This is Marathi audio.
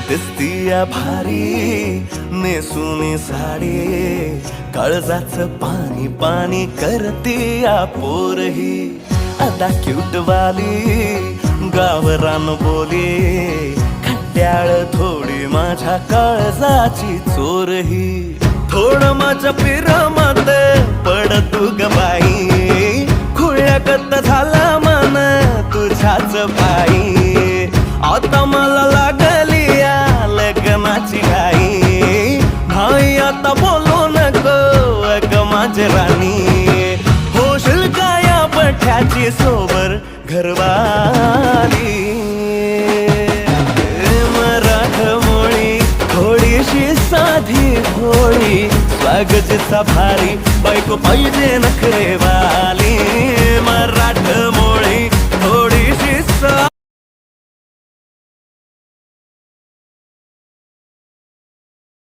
दिसतीया भारी नेसूनी साडी, काळजाचं पाणी पाणी करतीया पोरही. आता क्यूट वाली गावरान बोली, खट्याळ थोडी माझ्या काळजाची चोरही. थोडं माझ्या पिरामात पड तू ग बाई, खुळ्यागत झाला मन तुझ्याच पायी. आता मला लागली या लग्नाची घाई, भाई आता बोलू नको अग माझी राणी. होशील का या पठ्याची सोबर घरवाली. मराठमोळी थोडीशी साधी भोळी, स्वागताचा भारी बायको पाहिजे नखरेवाली. मराठमोळी